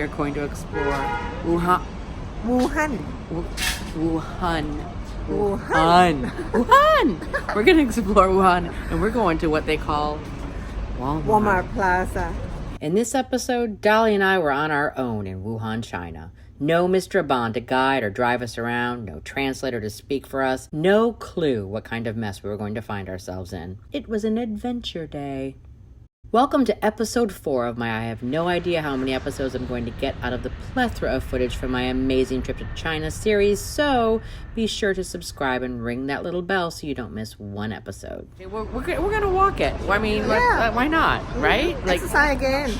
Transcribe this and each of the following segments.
are going to explore Wuhan. Wuhan. Wuhan. Wuhan. Wuhan! We're going to explore Wuhan, and we're going to what they call Walmart Plaza. In this episode, Dolly and I were on our own in Wuhan, China. No Mr. Bond to guide or drive us around, no translator to speak for us, no clue what kind of mess we were going to find ourselves in. It was an adventure day. Welcome to episode 4 of my I have no idea how many episodes I'm going to get out of the plethora of footage from my amazing trip to China series, so be sure to subscribe and ring that little bell so you don't miss one episode. We're going to walk it. I mean, why not, right? Exercise again.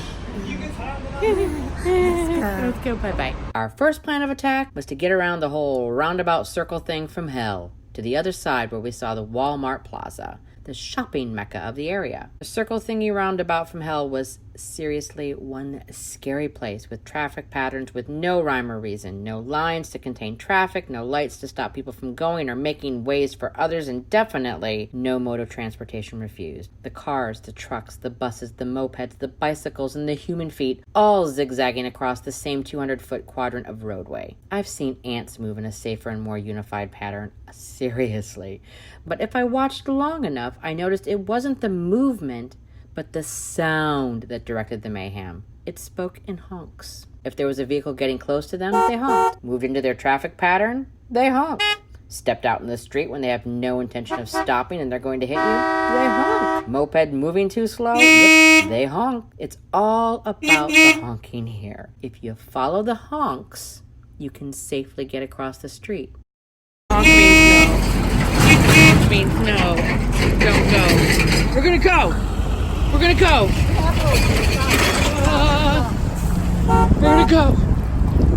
Let's go, bye-bye. Our first plan of attack was to get around the whole roundabout circle thing from hell to the other side where we saw the Walmart Plaza, the shopping mecca of the area. The circle thingy roundabout from hell was seriously one scary place with traffic patterns with no rhyme or reason, no lines to contain traffic, no lights to stop people from going or making ways for others, and definitely no mode of transportation refused. The cars, the trucks, the buses, the mopeds, the bicycles, and the human feet all zigzagging across the same 200-foot quadrant of roadway. I've seen ants move in a safer and more unified pattern, seriously. But if I watched long enough, I noticed it wasn't the movement, but the sound that directed the mayhem. It spoke in honks. If there was a vehicle getting close to them, they honked. Moved into their traffic pattern, they honked. Stepped out in the street when they have no intention of stopping and they're going to hit you, they honk. Moped moving too slow, yep, they honk. It's all about the honking here. If you follow the honks, you can safely get across the street. Honk means no. Honk means no. Don't go. We're gonna go. We're gonna go. We're gonna go.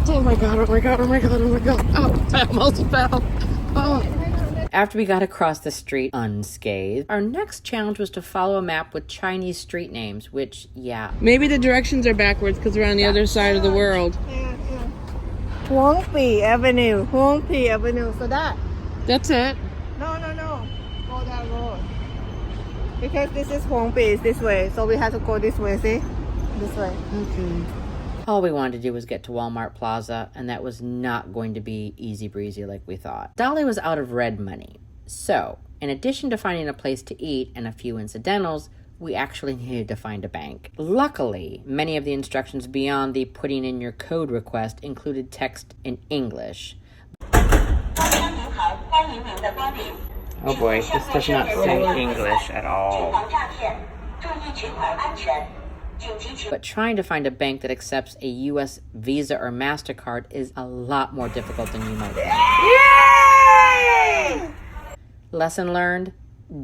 Oh my god, oh my god, oh my god, oh my god. Oh, I almost fell. Oh. After we got across the street unscathed, our next challenge was to follow a map with Chinese street names, which, yeah. Maybe the directions are backwards because we're on the other side of the world. Huangpi Avenue. Huangpi Avenue. So That's it. No. Go that road. Because this is Huangpi, it's this way. So we have to go this way, see? This way. Okay. All we wanted to do was get to Walmart Plaza, and that was not going to be easy breezy like we thought. Dolly was out of red money. So, in addition to finding a place to eat and a few incidentals, we actually needed to find a bank. Luckily, many of the instructions beyond the putting in your code request included text in English. Oh boy, this does not say English at all. But trying to find a bank that accepts a U.S. Visa or MasterCard is a lot more difficult than you might think. Yay! Lesson learned?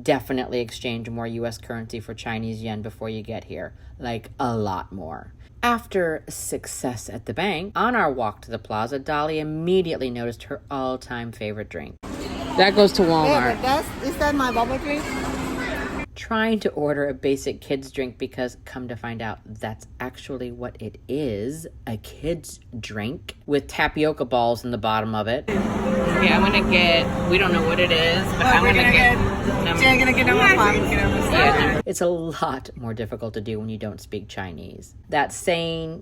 Definitely exchange more U.S. currency for Chinese yen before you get here. Like, a lot more. After success at the bank, on our walk to the plaza, Dolly immediately noticed her all-time favorite drink. That goes to Walmart. Yeah, but is that my bubble drink? Trying to order a basic kid's drink because, come to find out, that's actually what it is, a kid's drink with tapioca balls in the bottom of it. Okay, I'm gonna get, we don't know what it is, but I'm gonna get number 5. Yeah, it's a lot more difficult to do when you don't speak Chinese. That saying,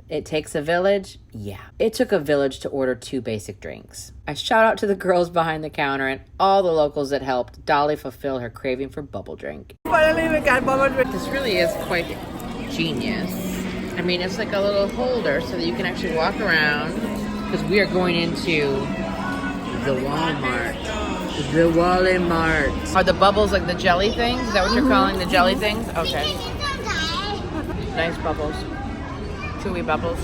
it takes a village. Yeah, it took a village to order 2 basic drinks. I shout out to the girls behind the counter and all the locals that helped Dolly fulfill her craving for bubble drink. Finally, we got bubble drink. This really is quite genius. I mean, it's like a little holder so that you can actually walk around, because we are going into the Walmart. The Walmart. Are the bubbles like the jelly things? Is that what you're calling the jelly things? Okay. Nice bubbles. Chewy bubbles.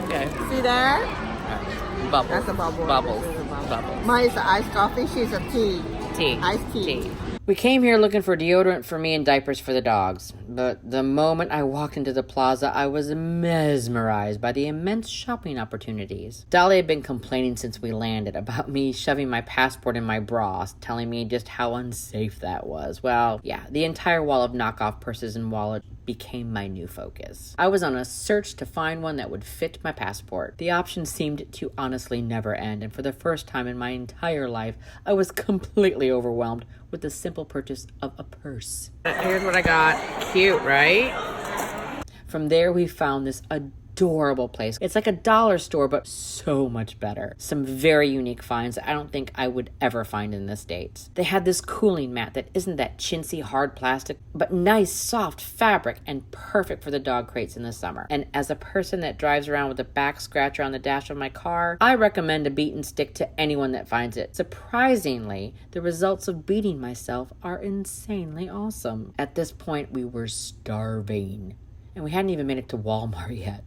Okay. See that? Bubbles. That's a bubble. Bubbles. This is a bubble. Bubbles. Mine is iced coffee. She's a tea. Tea. Iced tea. We came here looking for deodorant for me and diapers for the dogs. But the moment I walked into the plaza, I was mesmerized by the immense shopping opportunities. Dolly had been complaining since we landed about me shoving my passport in my bra, telling me just how unsafe that was. Well, yeah, the entire wall of knockoff purses and wallets became my new focus. I was on a search to find one that would fit my passport. The options seemed to honestly never end, and for the first time in my entire life, I was completely overwhelmed with the simple purchase of a purse. Here's what I got. Cute, right? From there, we found this adorable place. It's like a dollar store, but so much better. Some very unique finds I don't think I would ever find in the States. They had this cooling mat that isn't that chintzy hard plastic, but nice soft fabric and perfect for the dog crates in the summer. And as a person that drives around with a back scratcher on the dash of my car, I recommend a beat and stick to anyone that finds it. Surprisingly, the results of beating myself are insanely awesome. At this point, we were starving, and we hadn't even made it to Walmart yet.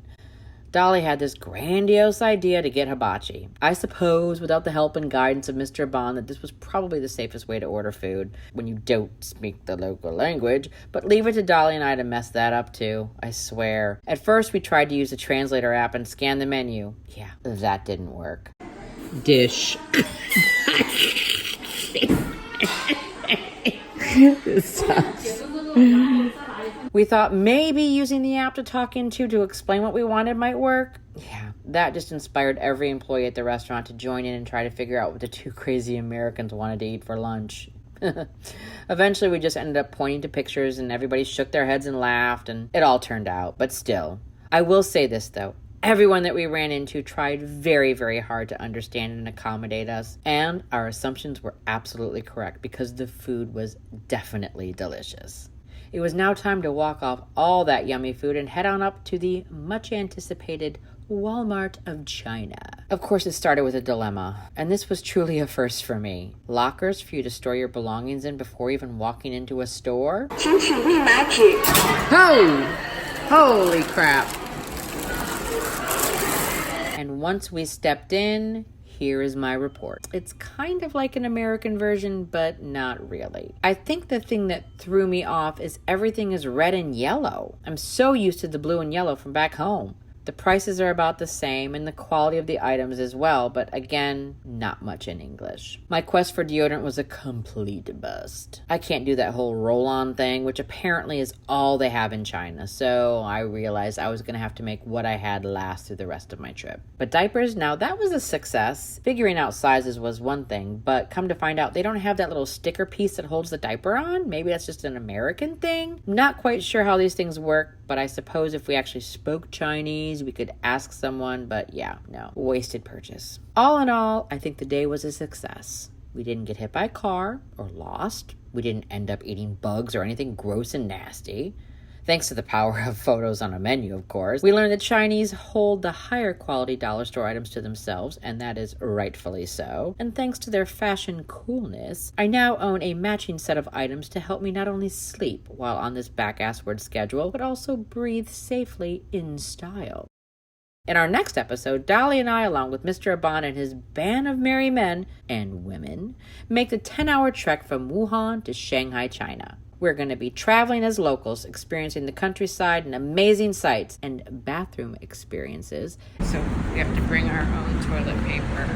Dolly had this grandiose idea to get hibachi. I suppose, without the help and guidance of Mr. Bond, that this was probably the safest way to order food when you don't speak the local language, but leave it to Dolly and I to mess that up too, I swear. At first, we tried to use the translator app and scan the menu. Yeah, that didn't work. Dish. This sucks. We thought maybe using the app to talk into to explain what we wanted might work. Yeah, that just inspired every employee at the restaurant to join in and try to figure out what the two crazy Americans wanted to eat for lunch. Eventually, we just ended up pointing to pictures and everybody shook their heads and laughed, and it all turned out. But still, I will say this though. Everyone that we ran into tried very, very hard to understand and accommodate us, and our assumptions were absolutely correct because the food was definitely delicious. It was now time to walk off all that yummy food and head on up to the much-anticipated Walmart of China. Of course, it started with a dilemma, and this was truly a first for me. Lockers for you to store your belongings in before even walking into a store? Oh! Holy crap. And once we stepped in, here is my report. It's kind of like an American version, but not really. I think the thing that threw me off is everything is red and yellow. I'm so used to the blue and yellow from back home. The prices are about the same and the quality of the items as well, but again, not much in English. My quest for deodorant was a complete bust. I can't do that whole roll-on thing, which apparently is all they have in China, so I realized I was going to have to make what I had last through the rest of my trip. But diapers, now that was a success. Figuring out sizes was one thing, but come to find out they don't have that little sticker piece that holds the diaper on. Maybe that's just an American thing? Not quite sure how these things work, but I suppose if we actually spoke Chinese, we could ask someone, but yeah, no. Wasted purchase. All in all, I think the day was a success. We didn't get hit by a car or lost. We didn't end up eating bugs or anything gross and nasty. Thanks to the power of photos on a menu, of course. We learned that Chinese hold the higher quality dollar store items to themselves, and that is rightfully so. And thanks to their fashion coolness, I now own a matching set of items to help me not only sleep while on this back-assward schedule, but also breathe safely in style. In our next episode, Dolly and I, along with Mr. Aban and his band of merry men and women, make the 10-hour trek from Wuhan to Shanghai, China. We're going to be traveling as locals, experiencing the countryside and amazing sights and bathroom experiences. So we have to bring our own toilet paper.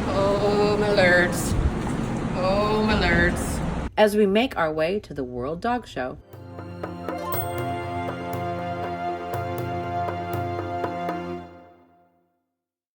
Oh, my lords. Oh, my lords. As we make our way to the World Dog Show.